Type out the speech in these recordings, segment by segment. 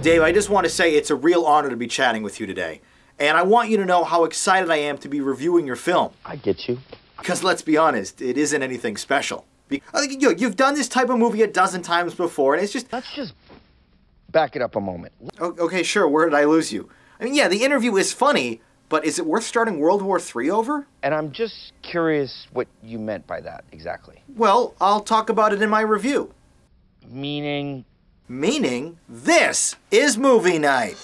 Dave, I just want to say it's a real honor to be chatting with you today. And I want you to know how excited I am to be reviewing your film. I get you. Because let's be honest, it isn't anything special. You've done this type of movie a dozen times before, and it's just... Let's just back it up a moment. Okay, sure, where did I lose you? I mean, yeah, the interview is funny, but is it worth starting World War III over? And I'm just curious what you meant by that, exactly. Well, I'll talk about it in my review. Meaning? Meaning, this is movie night.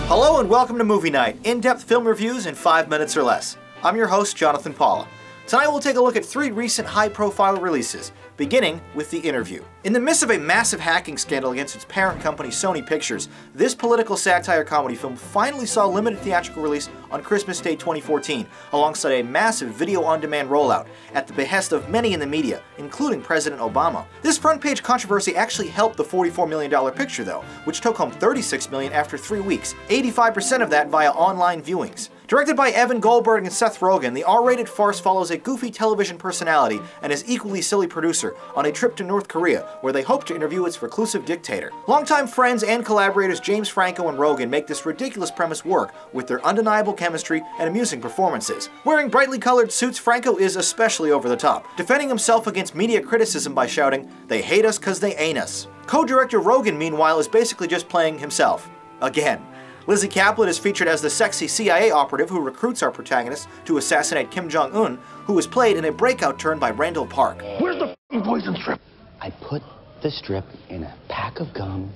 Hello and welcome to Movie Night, in-depth film reviews in 5 minutes or less. I'm your host, Jonathan Paula. Tonight we'll take a look at 3 recent high-profile releases, beginning with The Interview. In the midst of a massive hacking scandal against its parent company Sony Pictures, this political satire comedy film finally saw limited theatrical release on Christmas Day 2014, alongside a massive video-on-demand rollout, at the behest of many in the media, including President Obama. This front-page controversy actually helped the $44 million picture though, which took home $36 million after 3 weeks, 85% of that via online viewings. Directed by Evan Goldberg and Seth Rogen, the R-rated farce follows a goofy television personality and his equally silly producer on a trip to North Korea, where they hope to interview its reclusive dictator. Longtime friends and collaborators James Franco and Rogen make this ridiculous premise work with their undeniable chemistry and amusing performances. Wearing brightly colored suits, Franco is especially over the top, defending himself against media criticism by shouting, "They hate us 'cause they ain't us." Co-director Rogen, meanwhile, is basically just playing himself. Again. Lizzie Kaplan is featured as the sexy CIA operative who recruits our protagonist to assassinate Kim Jong-un, who is played in a breakout turn by Randall Park. Where's the poison strip? I put the strip in a pack of gum.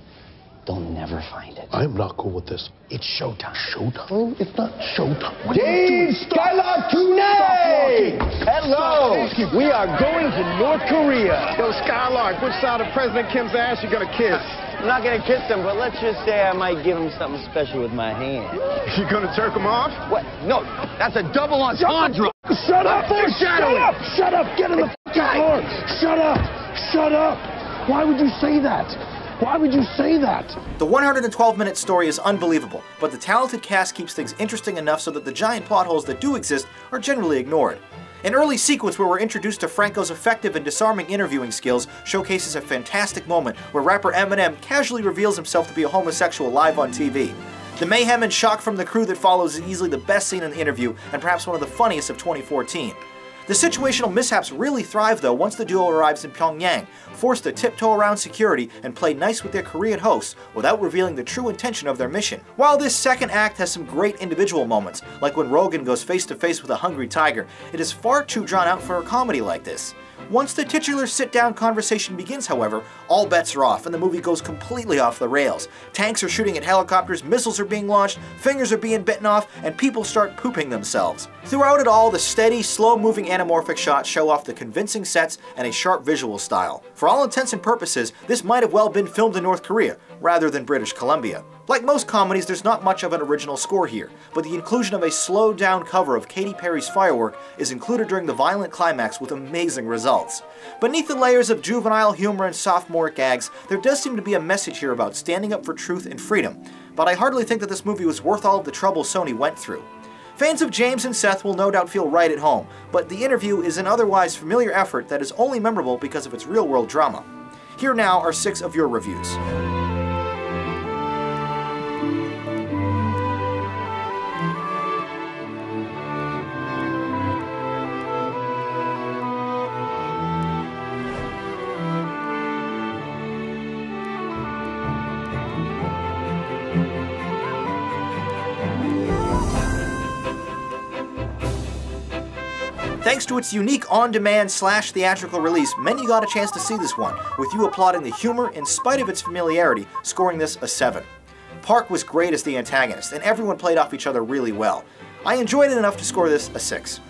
They'll never find it. I'm not cool with this. It's showtime. Showtime? It's not showtime. What Dave Skylark-Tune! Hello! We are going to North Korea. Yo, Skylark, which side of President Kim's ass you gonna kiss? I'm not gonna kiss him, but let's just say I might give him something special with my hand. You gonna jerk him off? What? No, that's a double entendre. Shut up! Foreshadowing. Shut up! Shut up! Get in the car! Shut up! Shut up! Why would you say that? Why would you say that? The 112-minute story is unbelievable, but the talented cast keeps things interesting enough so that the giant plot holes that do exist are generally ignored. An early sequence where we're introduced to Franco's effective and disarming interviewing skills showcases a fantastic moment where rapper Eminem casually reveals himself to be a homosexual live on TV. The mayhem and shock from the crew that follows is easily the best scene in the interview and perhaps one of the funniest of 2014. The situational mishaps really thrive though once the duo arrives in Pyongyang, forced to tiptoe around security and play nice with their Korean hosts without revealing the true intention of their mission. While this second act has some great individual moments, like when Rogen goes face to face with a hungry tiger, it is far too drawn out for a comedy like this. Once the titular sit-down conversation begins, however, all bets are off and the movie goes completely off the rails. Tanks are shooting at helicopters, missiles are being launched, fingers are being bitten off, and people start pooping themselves. Throughout it all, the steady, slow-moving anamorphic shots show off the convincing sets and a sharp visual style. For all intents and purposes, this might have well been filmed in North Korea, rather than British Columbia. Like most comedies, there's not much of an original score here, but the inclusion of a slowed-down cover of Katy Perry's Firework is included during the violent climax with amazing results. Beneath the layers of juvenile humor and sophomoric gags, there does seem to be a message here about standing up for truth and freedom, but I hardly think that this movie was worth all of the trouble Sony went through. Fans of James and Seth will no doubt feel right at home, but The Interview is an otherwise familiar effort that is only memorable because of its real-world drama. Here now are 6 of your reviews. Thanks to its unique on-demand / theatrical release, many got a chance to see this one, with you applauding the humor in spite of its familiarity, scoring this a 7. Park was great as the antagonist, and everyone played off each other really well. I enjoyed it enough to score this a 6.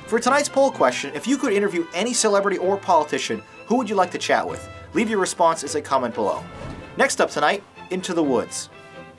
For tonight's poll question, if you could interview any celebrity or politician, who would you like to chat with? Leave your response as a comment below. Next up tonight, Into the Woods.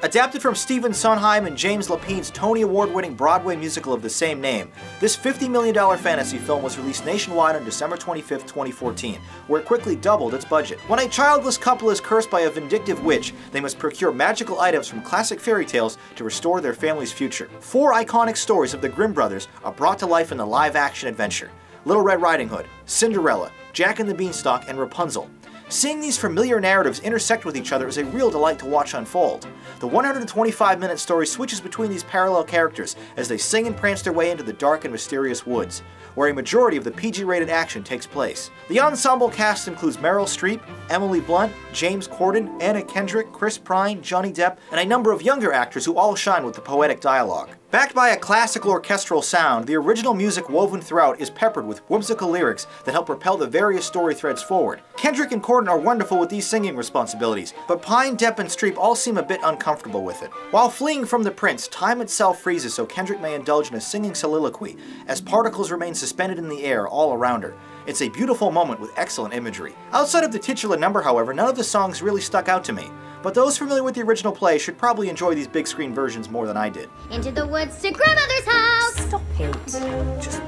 Adapted from Stephen Sondheim and James Lapine's Tony Award-winning Broadway musical of the same name, this $50 million fantasy film was released nationwide on December 25, 2014, where it quickly doubled its budget. When a childless couple is cursed by a vindictive witch, they must procure magical items from classic fairy tales to restore their family's future. 4 iconic stories of the Grimm brothers are brought to life in the live-action adventure: Little Red Riding Hood, Cinderella, Jack and the Beanstalk, and Rapunzel. Seeing these familiar narratives intersect with each other is a real delight to watch unfold. The 125-minute story switches between these parallel characters as they sing and prance their way into the dark and mysterious woods, where a majority of the PG-rated action takes place. The ensemble cast includes Meryl Streep, Emily Blunt, James Corden, Anna Kendrick, Chris Pine, Johnny Depp, and a number of younger actors who all shine with the poetic dialogue. Backed by a classical orchestral sound, the original music woven throughout is peppered with whimsical lyrics that help propel the various story threads forward. Kendrick and Corden are wonderful with these singing responsibilities, but Pine, Depp, and Streep all seem a bit uncomfortable with it. While fleeing from the prince, time itself freezes so Kendrick may indulge in a singing soliloquy, as particles remain suspended in the air all around her. It's a beautiful moment with excellent imagery. Outside of the titular number, however, none of the songs really stuck out to me. But those familiar with the original play should probably enjoy these big screen versions more than I did. Into the woods to grandmother's house! Stop it.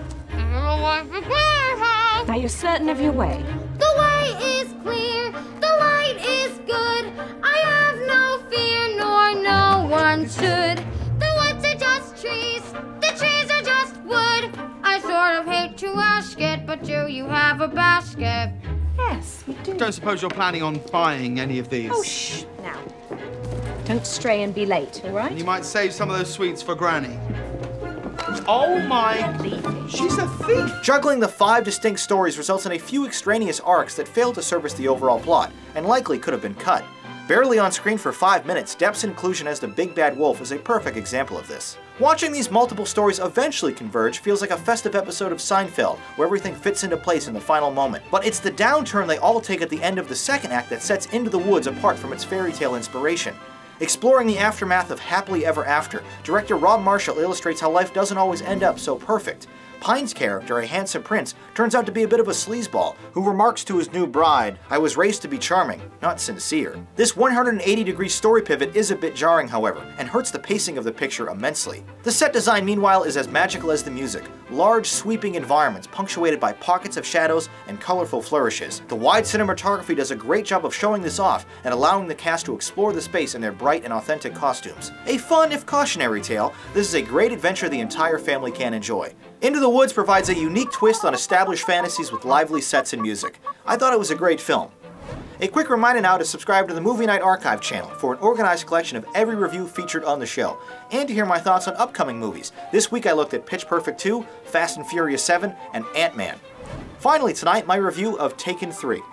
Now you're certain of your way? The way is clear, the light is good. I have no fear, nor no one should. The woods are just trees, the trees are just wood. I sort of hate to ask it, but do you have a basket? Yes, we do. Don't suppose you're planning on buying any of these? Oh, shh, now. Don't stray and be late, all right? You might save some of those sweets for Granny. Oh my... She's a thief! Juggling the 5 distinct stories results in a few extraneous arcs that fail to service the overall plot, and likely could have been cut. Barely on screen for 5 minutes, Depp's inclusion as the big bad wolf is a perfect example of this. Watching these multiple stories eventually converge feels like a festive episode of Seinfeld, where everything fits into place in the final moment. But it's the downturn they all take at the end of the second act that sets Into the Woods apart from its fairy tale inspiration. Exploring the aftermath of Happily Ever After, director Rob Marshall illustrates how life doesn't always end up so perfect. Pine's character, a handsome prince, turns out to be a bit of a sleazeball, who remarks to his new bride, "I was raised to be charming, not sincere." This 180-degree story pivot is a bit jarring, however, and hurts the pacing of the picture immensely. The set design, meanwhile, is as magical as the music. Large, sweeping environments punctuated by pockets of shadows and colorful flourishes. The wide cinematography does a great job of showing this off and allowing the cast to explore the space in their bright and authentic costumes. A fun, if cautionary tale, this is a great adventure the entire family can enjoy. Into the Woods provides a unique twist on established fantasies with lively sets and music. I thought it was a great film. A quick reminder now to subscribe to the Movie Night Archive channel for an organized collection of every review featured on the show, and to hear my thoughts on upcoming movies. This week I looked at Pitch Perfect 2, Fast and Furious 7, and Ant-Man. Finally tonight, my review of Taken 3.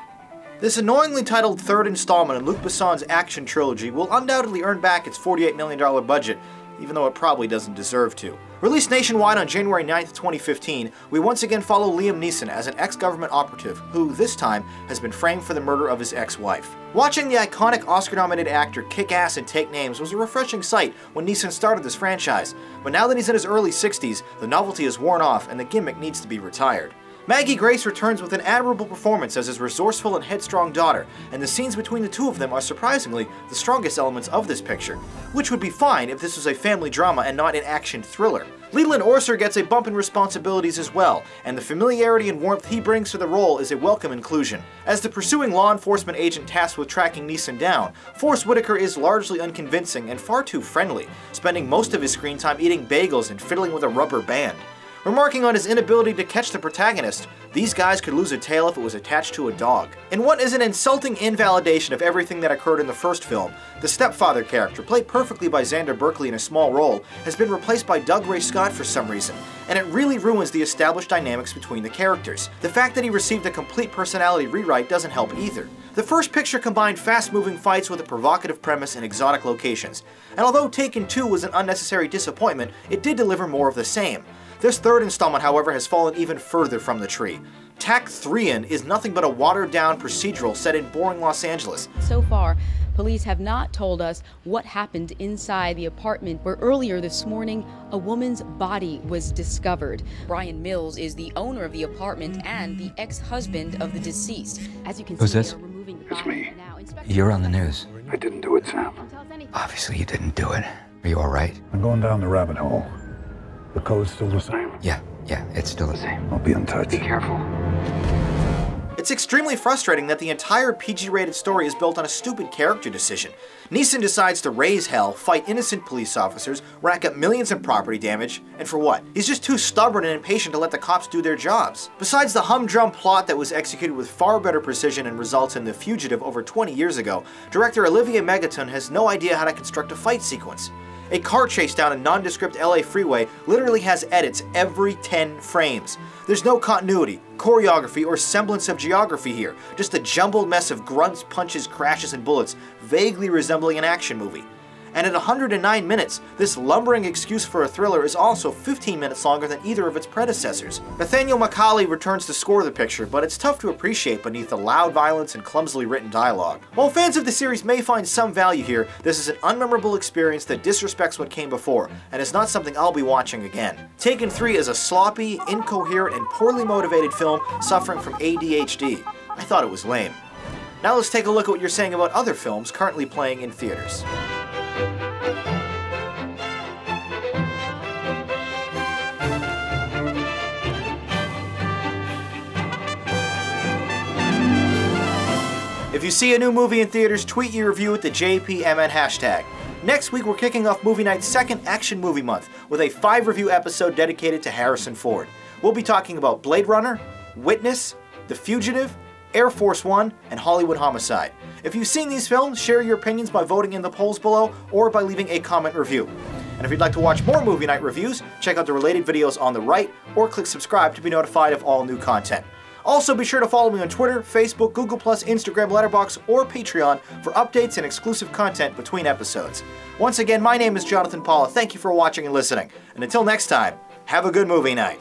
This annoyingly titled third installment in Luc Besson's action trilogy will undoubtedly earn back its $48 million budget, even though it probably doesn't deserve to. Released nationwide on January 9th, 2015, we once again follow Liam Neeson as an ex-government operative who, this time, has been framed for the murder of his ex-wife. Watching the iconic Oscar-nominated actor kick ass and take names was a refreshing sight when Neeson started this franchise, but now that he's in his early 60s, the novelty is worn off and the gimmick needs to be retired. Maggie Grace returns with an admirable performance as his resourceful and headstrong daughter, and the scenes between the two of them are surprisingly the strongest elements of this picture, which would be fine if this was a family drama and not an action thriller. Leland Orser gets a bump in responsibilities as well, and the familiarity and warmth he brings to the role is a welcome inclusion. As the pursuing law enforcement agent tasked with tracking Neeson down, Forrest Whitaker is largely unconvincing and far too friendly, spending most of his screen time eating bagels and fiddling with a rubber band. Remarking on his inability to catch the protagonist, these guys could lose a tail if it was attached to a dog. In what is an insulting invalidation of everything that occurred in the first film, the stepfather character, played perfectly by Xander Berkeley in a small role, has been replaced by Doug Ray Scott for some reason, and it really ruins the established dynamics between the characters. The fact that he received a complete personality rewrite doesn't help either. The first picture combined fast-moving fights with a provocative premise and exotic locations, and although Taken 2 was an unnecessary disappointment, it did deliver more of the same. This third installment, however, has fallen even further from the tree. Tak 3-in is nothing but a watered-down procedural set in boring Los Angeles. So far, police have not told us what happened inside the apartment where earlier this morning a woman's body was discovered. Brian Mills is the owner of the apartment and the ex-husband of the deceased. As you can see, they are removing the body now. You're on the news. I didn't do it, Sam. Obviously you didn't do it. Are you all right? I'm going down the rabbit hole. The code's still the same. Yeah, it's still the same. I'll be in touch. Be careful. It's extremely frustrating that the entire PG-rated story is built on a stupid character decision. Neeson decides to raise hell, fight innocent police officers, rack up millions in property damage, and for what? He's just too stubborn and impatient to let the cops do their jobs. Besides the humdrum plot that was executed with far better precision and results in The Fugitive over 20 years ago, director Olivier Megaton has no idea how to construct a fight sequence. A car chase down a nondescript LA freeway literally has edits every 10 frames. There's no continuity, choreography, or semblance of geography here, just a jumbled mess of grunts, punches, crashes, and bullets, vaguely resembling an action movie. And at 109 minutes, this lumbering excuse for a thriller is also 15 minutes longer than either of its predecessors. Nathaniel Macaulay returns to score the picture, but it's tough to appreciate beneath the loud violence and clumsily written dialogue. While fans of the series may find some value here, this is an unmemorable experience that disrespects what came before, and is not something I'll be watching again. Taken 3 is a sloppy, incoherent, and poorly motivated film suffering from ADHD. I thought it was lame. Now let's take a look at what you're saying about other films currently playing in theaters. If you see a new movie in theaters, tweet your review with the JPMN hashtag. Next week, we're kicking off Movie Night's second Action Movie Month with a 5-review episode dedicated to Harrison Ford. We'll be talking about Blade Runner, Witness, The Fugitive, Air Force One, and Hollywood Homicide. If you've seen these films, share your opinions by voting in the polls below or by leaving a comment review. And if you'd like to watch more Movie Night reviews, check out the related videos on the right or click subscribe to be notified of all new content. Also, be sure to follow me on Twitter, Facebook, Google+, Instagram, Letterboxd, or Patreon for updates and exclusive content between episodes. Once again, my name is Jonathan Paula. Thank you for watching and listening. And until next time, have a good movie night.